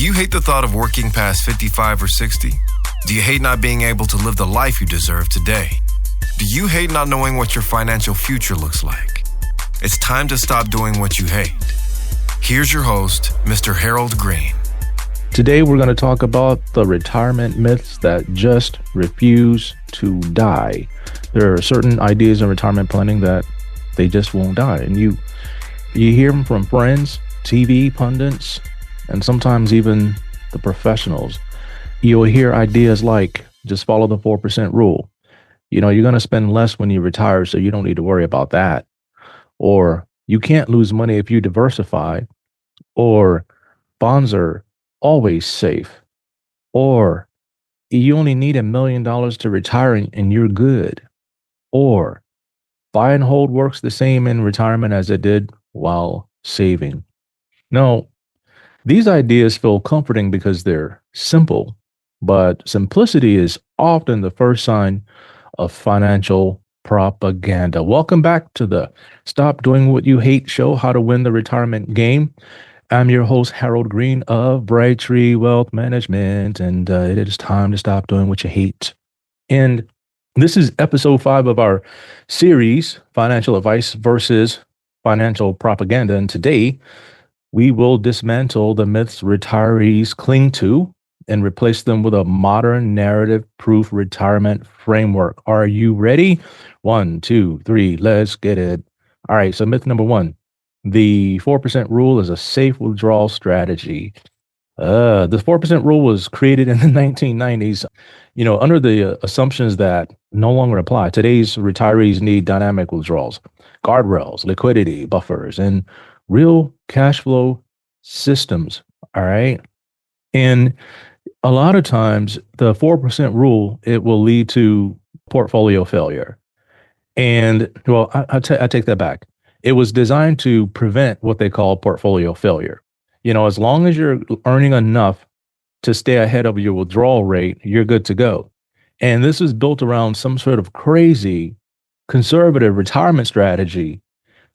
you hate the thought of working past 55 or 60? Do you hate not being able to live the life you deserve today? Do you hate not knowing what your financial future looks like? It's time to stop doing what you hate. Here's your host, Mr. Harold Green. Today, we're going to talk about the retirement myths that just refuse to die. There are certain ideas in retirement planning that they just won't die. And you hear them from friends, TV pundits, and sometimes even the professionals. You'll hear ideas like just follow the 4% rule. You're going to spend less when you retire, so you don't need to worry about that. Or you can't lose money if you diversify. Or bonds are always safe. Or you only need $1 million to retire and you're good. Or buy and hold works the same in retirement as it did while saving. No, these ideas feel comforting because they're simple, but simplicity is often the first sign of financial propaganda. Welcome back to the Stop Doing What You Hate show, How to Win the Retirement Game. I'm your host, Harold Green of Bright Tree Wealth Management, and it is time to stop doing what you hate. And this is episode 5 of our series, Financial Advice versus Financial Propaganda. And today, we will dismantle the myths retirees cling to and replace them with a modern narrative-proof retirement framework. Are you ready? 1, 2, 3, let's get it. All right, so myth number 1, the 4% rule is a safe withdrawal strategy. The 4% rule was created in the 1990s, under the assumptions that no longer apply. Today's retirees need dynamic withdrawals, guardrails, liquidity buffers, and real cash flow systems. All right. And a lot of times the 4% rule, it will lead to portfolio failure. And well, I take that back. It was designed to prevent what they call portfolio failure. As long as you're earning enough to stay ahead of your withdrawal rate, you're good to go. And this is built around some sort of crazy conservative retirement strategy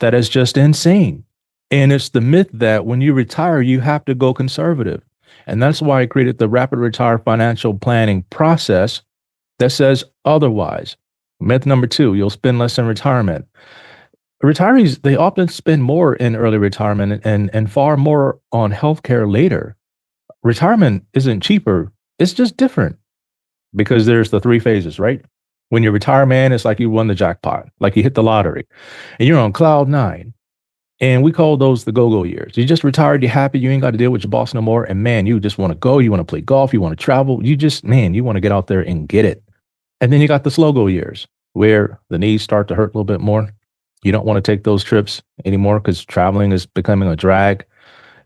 that is just insane. And it's the myth that when you retire, you have to go conservative. And that's why I created the Rapid Retire Financial Planning process that says otherwise. Myth number 2, you'll spend less in retirement. Retirees, they often spend more in early retirement and far more on healthcare later. Retirement isn't cheaper. It's just different because there's the 3 phases, right? When you retire, man, it's like you won the jackpot, like you hit the lottery and you're on cloud 9. And we call those the go-go years. You just retired, you're happy, you ain't got to deal with your boss no more. And man, you just want to go, you want to play golf, you want to travel. You want to get out there and get it. And then you got the slow-go years where the knees start to hurt a little bit more. You don't want to take those trips anymore because traveling is becoming a drag.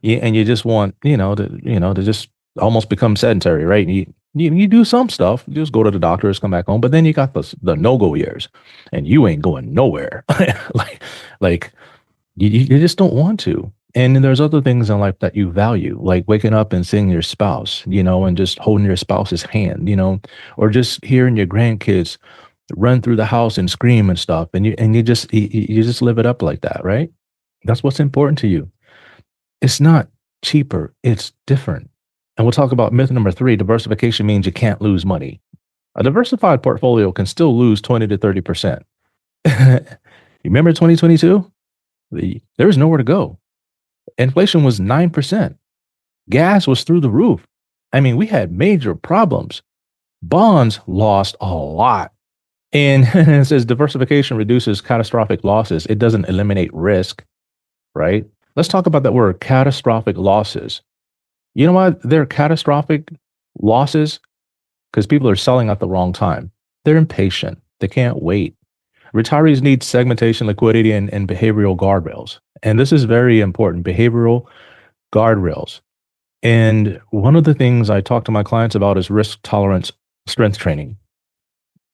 And you just want, to just almost become sedentary, right? You do some stuff, you just go to the doctors, come back home. But then you got the no-go years and you ain't going nowhere. You just don't want to. And then there's other things in life that you value, like waking up and seeing your spouse, and just holding your spouse's hand, or just hearing your grandkids run through the house and scream and stuff. And you just live it up like that, right? That's what's important to you. It's not cheaper. It's different. And we'll talk about myth number 3. Diversification means you can't lose money. A diversified portfolio can still lose 20 to 30%. You remember 2022? There was nowhere to go. Inflation was 9%. Gas was through the roof. I mean, we had major problems. Bonds lost a lot. And it says diversification reduces catastrophic losses. It doesn't eliminate risk, right? Let's talk about that word, catastrophic losses. You know why they're catastrophic losses? Because people are selling at the wrong time. They're impatient. They can't wait. Retirees need segmentation, liquidity, and behavioral guardrails. And this is very important, behavioral guardrails. And one of the things I talk to my clients about is risk tolerance strength training.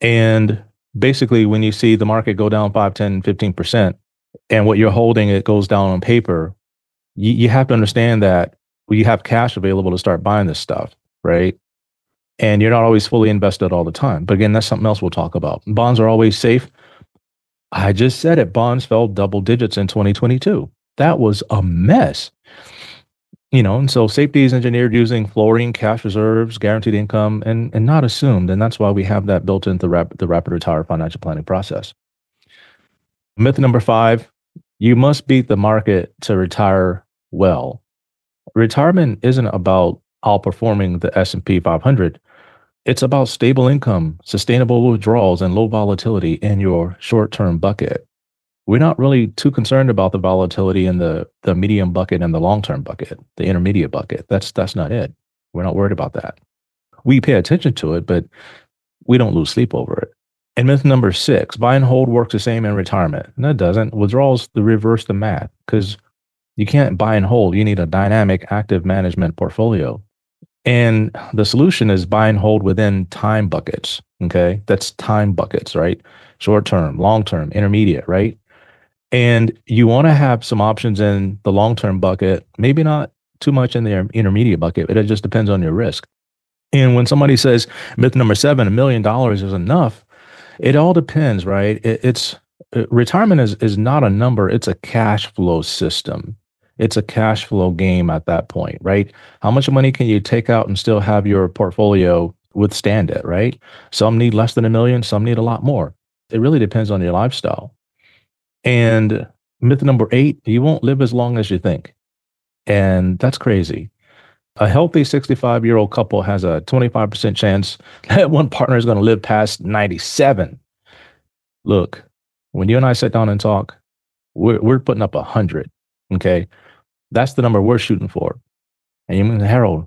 And basically, when you see the market go down 5, 10, 15%, and what you're holding, it goes down on paper, you have to understand that you have cash available to start buying this stuff, right? And you're not always fully invested all the time. But again, that's something else we'll talk about. Bonds are always safe. I just said it. Bonds fell double digits in 2022. That was a mess. And so safety is engineered using floating cash reserves, guaranteed income, and not assumed. And that's why we have that built into the rapid retire financial planning process. Myth number 5, you must beat the market to retire well. Retirement isn't about outperforming the S&P 500. It's about stable income, sustainable withdrawals, and low volatility in your short-term bucket. We're not really too concerned about the volatility in the medium bucket and the long-term bucket, the intermediate bucket. That's not it. We're not worried about that. We pay attention to it, but we don't lose sleep over it. And myth number 6, buy and hold works the same in retirement. No, it doesn't. Withdrawals the reverse the math because you can't buy and hold. You need a dynamic, active management portfolio. And the solution is buy and hold within time buckets. Okay. That's time buckets, right? Short term, long term, intermediate, right? And you want to have some options in the long term bucket, maybe not too much in the intermediate bucket, but it just depends on your risk. And when somebody says myth number 7, $1 million is enough, it all depends, right? Retirement is not a number, it's a cash flow system. It's a cash flow game at that point, right? How much money can you take out and still have your portfolio withstand it, right? Some need less than 1 million, some need a lot more. It really depends on your lifestyle. And myth number 8, you won't live as long as you think. And that's crazy. A healthy 65-year-old couple has a 25% chance that one partner is going to live past 97. Look, when you and I sit down and talk, we're putting up 100. Okay. That's the number we're shooting for. And you mean, Harold,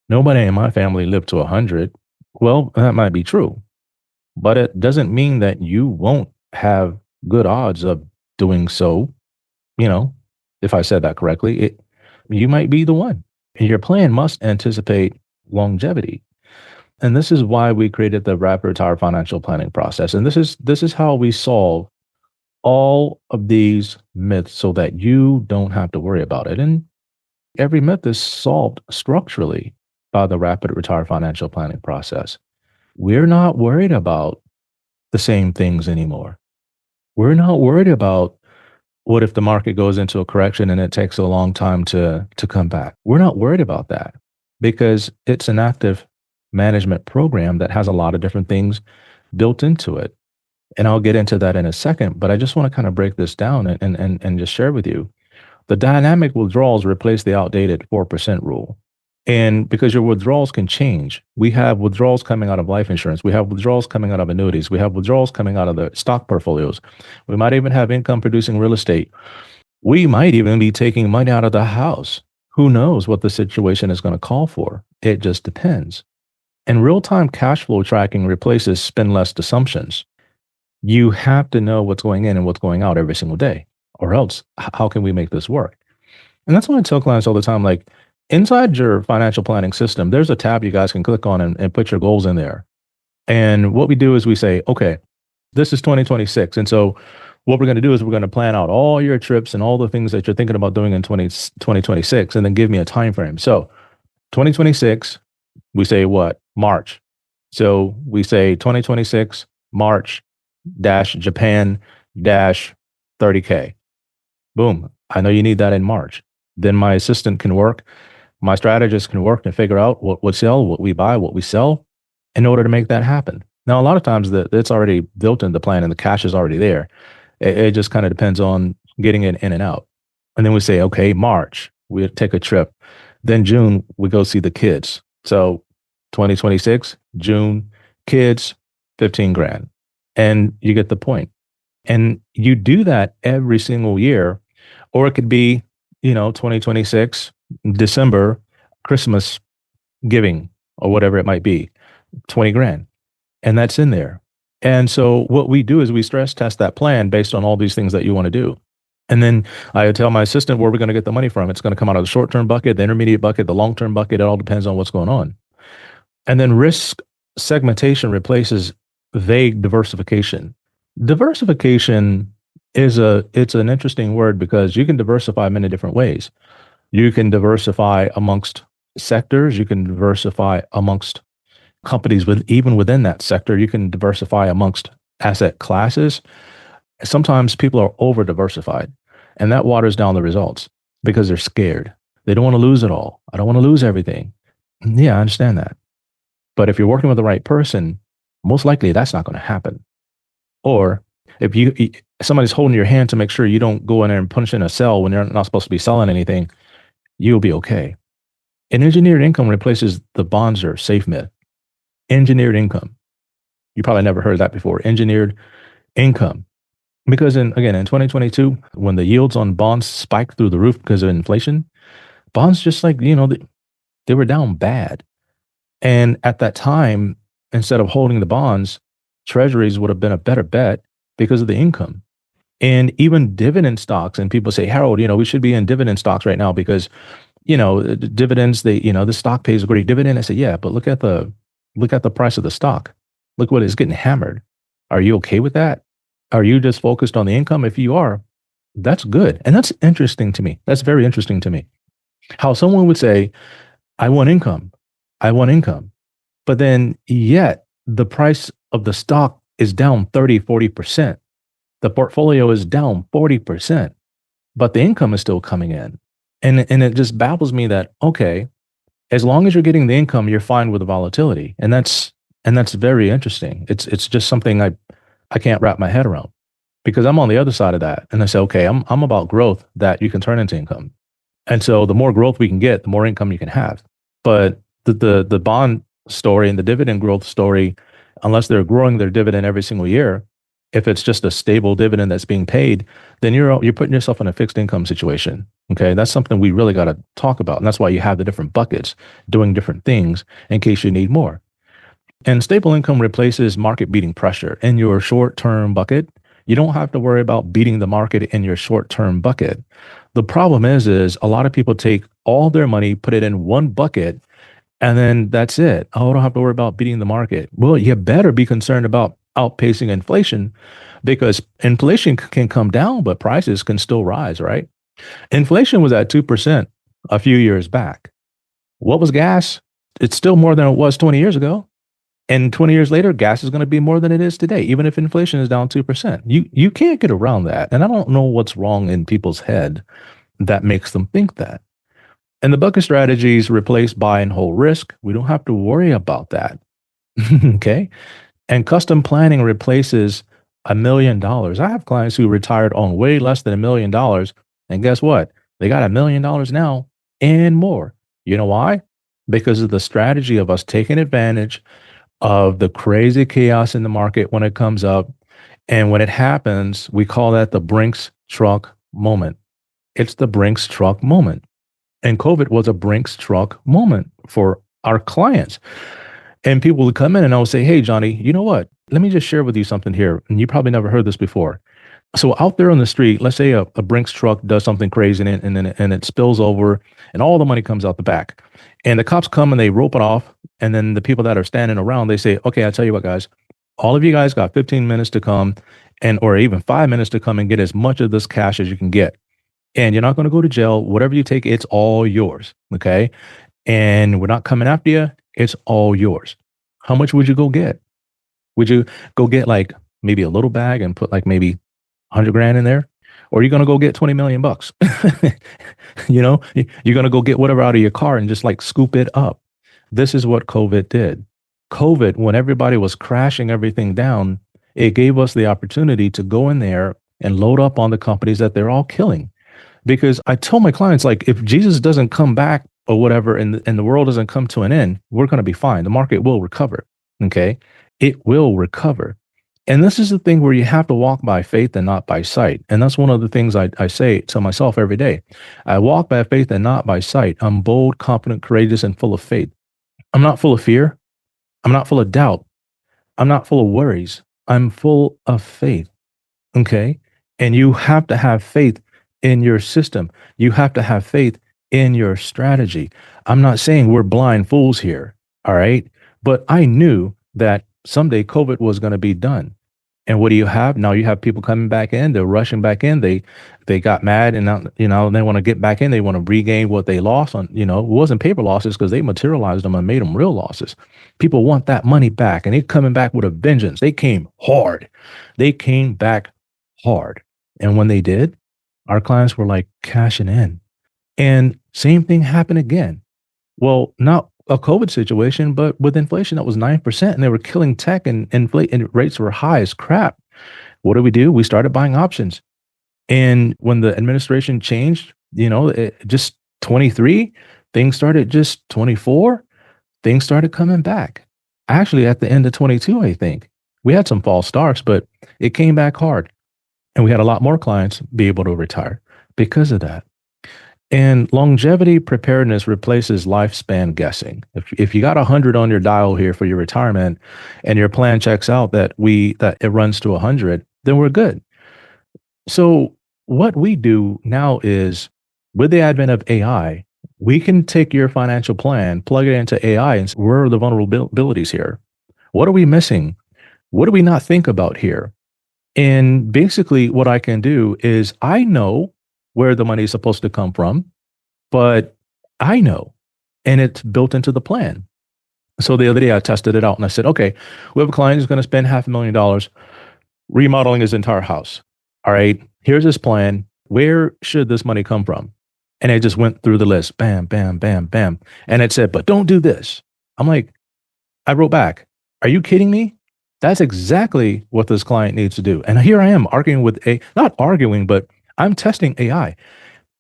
nobody in my family lived to 100. Well, that might be true, but it doesn't mean that you won't have good odds of doing so. If I said that correctly, you might be the one. Your plan must anticipate longevity. And this is why we created the rapid retire financial planning process. And this is how we solve all of these myths so that you don't have to worry about it. And every myth is solved structurally by the rapid retire financial planning process. We're not worried about the same things anymore. We're not worried about what if the market goes into a correction and it takes a long time to come back. We're not worried about that because it's an active management program that has a lot of different things built into it. And I'll get into that in a second, but I just want to kind of break this down and just share with you. The dynamic withdrawals replace the outdated 4% rule. And because your withdrawals can change, we have withdrawals coming out of life insurance. We have withdrawals coming out of annuities. We have withdrawals coming out of the stock portfolios. We might even have income producing real estate. We might even be taking money out of the house. Who knows what the situation is going to call for? It just depends. And real-time cash flow tracking replaces spend less assumptions. You have to know what's going in and what's going out every single day, or else how can we make this work? And that's why I tell clients all the time, like, inside your financial planning system, there's a tab you guys can click on and put your goals in there. And what we do is we say, okay, this is 2026. And so what we're going to do is we're going to plan out all your trips and all the things that you're thinking about doing in 2026, and then give me a time frame. So 2026, we say what? March. So we say 2026, March dash Japan dash 30K. Boom. I know you need that in March. Then my assistant can work. My strategist can work to figure out what we sell, what we buy, what we sell in order to make that happen. Now, a lot of times it's already built in the plan and the cash is already there. It just kind of depends on getting it in and out. And then we say, okay, March, we take a trip. Then June, we go see the kids. So 2026, June, kids, 15 grand. And you get the point. And you do that every single year. Or it could be, 2026, December, Christmas giving, or whatever it might be, 20 grand. And that's in there. And so what we do is we stress test that plan based on all these things that you want to do. And then I tell my assistant where we're going to get the money from. It's going to come out of the short-term bucket, the intermediate bucket, the long-term bucket. It all depends on what's going on. And then risk segmentation replaces vague diversification. Diversification it's an interesting word because you can diversify many different ways. You can diversify amongst sectors. You can diversify amongst companies even within that sector. You can diversify amongst asset classes. Sometimes people are over diversified and that waters down the results because they're scared. They don't want to lose it all. I don't want to lose everything. Yeah, I understand that. But if you're working with the right person, most likely that's not going to happen. Or if somebody's holding your hand to make sure you don't go in there and punch in a cell when you're not supposed to be selling anything, you'll be okay. And engineered income replaces the bonds or safe myth. Engineered income. You probably never heard that before. Engineered income. Because in 2022, when the yields on bonds spiked through the roof because of inflation, bonds just like, they were down bad. And at that time, instead of holding the bonds, treasuries would have been a better bet because of the income. And even dividend stocks, and people say, Harold, we should be in dividend stocks right now because, dividends, the stock pays a great dividend. I say, yeah, but look at the price of the stock. Look what is getting hammered. Are you okay with that? Are you just focused on the income? If you are, that's good. And that's interesting to me. That's very interesting to me. How someone would say, I want income. I want income. But then yet the price of the stock is down 30, 40%. The portfolio is down 40%, but the income is still coming in. And it just baffles me that, okay, as long as you're getting the income, you're fine with the volatility. And that's very interesting. It's just something I can't wrap my head around because I'm on the other side of that. And I say, okay, I'm about growth that you can turn into income. And so the more growth we can get, the more income you can have. But the bond story and the dividend growth story, unless they're growing their dividend every single year, if it's just a stable dividend that's being paid, then you're putting yourself in a fixed income situation. Okay, that's something we really got to talk about, and that's why you have the different buckets doing different things in case you need more. And stable income replaces market beating pressure in your short term bucket. You don't have to worry about beating the market in your short term bucket. The problem is a lot of people take all their money, put it in one bucket, and then that's it. Oh, I don't have to worry about beating the market. Well, you better be concerned about outpacing inflation because inflation can come down, but prices can still rise, right? Inflation was at 2% a few years back. What was gas? It's still more than it was 20 years ago. And 20 years later, gas is going to be more than it is today, even if inflation is down 2%. You can't get around that. And I don't know what's wrong in people's head that makes them think that. And the bucket strategies replace buy and hold risk. We don't have to worry about that. Okay. And custom planning replaces $1 million. I have clients who retired on way less than $1 million. And guess what? They got $1 million now and more. You know why? Because of the strategy of us taking advantage of the crazy chaos in the market when it comes up. And when it happens, we call that the Brinks truck moment. It's the Brinks truck moment. And COVID was a Brinks truck moment for our clients. And people would come in and I would say, hey, Johnny, you know what? Let me just share with you something here. And you probably never heard this before. So out there on the street, let's say a Brinks truck does something crazy and it spills over and all the money comes out the back. And the cops come and they rope it off. And then the people that are standing around, they say, okay, I'll tell you what, guys, all of you guys got 15 minutes to come or even 5 minutes to come and get as much of this cash as you can get. And you're not going to go to jail. Whatever you take, it's all yours. Okay. And we're not coming after you. It's all yours. How much would you go get? Would you go get like maybe a little bag and put like maybe 100 grand in there? Or are you going to go get 20 million bucks? You're going to go get whatever out of your car and just like scoop it up. This is what COVID did. COVID, when everybody was crashing everything down, it gave us the opportunity to go in there and load up on the companies that they're all killing. Because I told my clients, like, if Jesus doesn't come back or whatever, and the world doesn't come to an end, we're going to be fine. The market will recover. Okay. It will recover. And this is the thing where you have to walk by faith and not by sight. And that's one of the things I say to myself every day. I walk by faith and not by sight. I'm bold, confident, courageous, and full of faith. I'm not full of fear. I'm not full of doubt. I'm not full of worries. I'm full of faith. Okay. And you have to have faith in your system. You have to have faith in your strategy. I'm not saying we're blind fools here. All right. But I knew that someday COVID was going to be done. And what do you have? Now you have people coming back in, they're rushing back in. They got mad and now, they want to get back in. They want to regain what they lost on, it wasn't paper losses because they materialized them and made them real losses. People want that money back and they're coming back with a vengeance. They came hard. They came back hard. And when they did, our clients were like cashing in. And same thing happened again. Well, not a COVID situation, but with inflation that was 9% and they were killing tech and and rates were high as crap. What do? We started buying options. And when the administration changed, just 23, things started just 24, things started coming back. Actually, at the end of 22, I think we had some false starts, but it came back hard. And we had a lot more clients be able to retire because of that. And longevity preparedness replaces lifespan guessing. If you got 100 on your dial here for your retirement and your plan checks out that it runs to 100, then we're good. So what we do now is, with the advent of AI, we can take your financial plan, plug it into AI, and say, where are the vulnerabilities here? What are we missing? What do we not think about here? And basically what I can do is, I know where the money is supposed to come from, but I know, and it's built into the plan. So the other day I tested it out and I said, okay, we have a client who's going to spend $500,000 remodeling his entire house. All right, here's his plan. Where should this money come from? And I just went through the list, bam, bam, bam, bam. And it said, but don't do this. I'm like, I wrote back, are you kidding me? That's exactly what this client needs to do. And here I am arguing with not arguing, but I'm testing AI.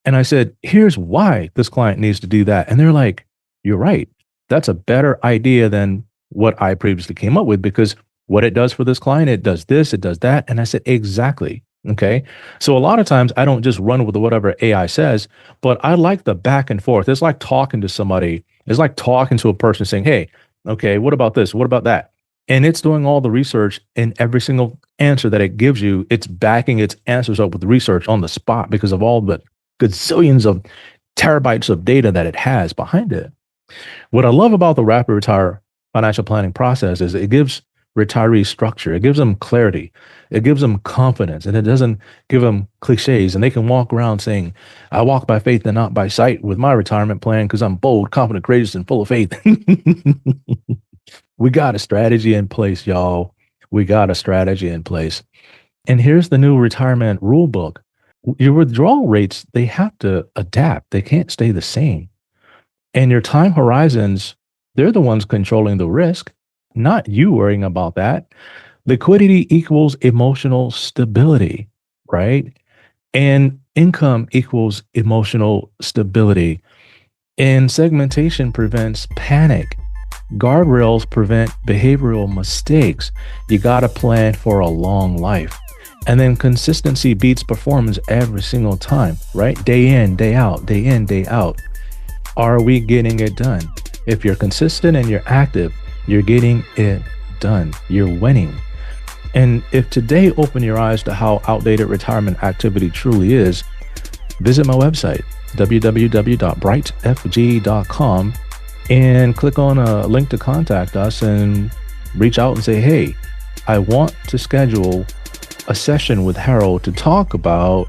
And I said, here's why this client needs to do that. And they're like, you're right. That's a better idea than what I previously came up with, because what it does for this client, it does this, it does that. And I said, exactly. Okay. So a lot of times I don't just run with whatever AI says, but I like the back and forth. It's like talking to somebody. It's like talking to a person saying, hey, okay, what about this? What about that? And it's doing all the research, and every single answer that it gives you, it's backing its answers up with research on the spot because of all the gazillions of terabytes of data that it has behind it. What I love about the Rapid Retire financial planning process is it gives retirees structure. It gives them clarity. It gives them confidence, and it doesn't give them cliches. And they can walk around saying, I walk by faith and not by sight with my retirement plan because I'm bold, confident, courageous, and full of faith. We got a strategy in place, y'all. We got a strategy in place. And here's the new retirement rule book. Your withdrawal rates, they have to adapt. They can't stay the same. And your time horizons, they're the ones controlling the risk, not you worrying about that. Liquidity equals emotional stability, right? And income equals emotional stability. And segmentation prevents panic. Guardrails prevent behavioral mistakes. You got to plan for a long life. And then consistency beats performance every single time, right? Day in, day out, day in, day out. Are we getting it done? If you're consistent and you're active, you're getting it done. You're winning. And if today opened your eyes to how outdated retirement activity truly is, visit my website, www.brightfg.com, and click on a link to contact us and reach out and say, hey, I want to schedule a session with Harold to talk about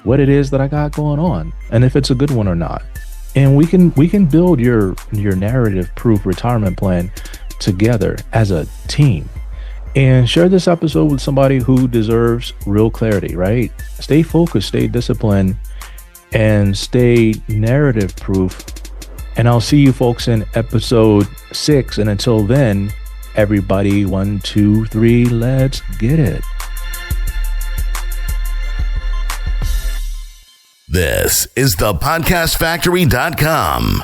what it is that I got going on and if it's a good one or not. And we can build your narrative proof retirement plan together as a team. And share this episode with somebody who deserves real clarity, right? Stay focused, stay disciplined, and stay narrative proof. And I'll see you folks in episode 6. And until then, everybody, 1, 2, 3, let's get it. This is thepodcastfactory.com.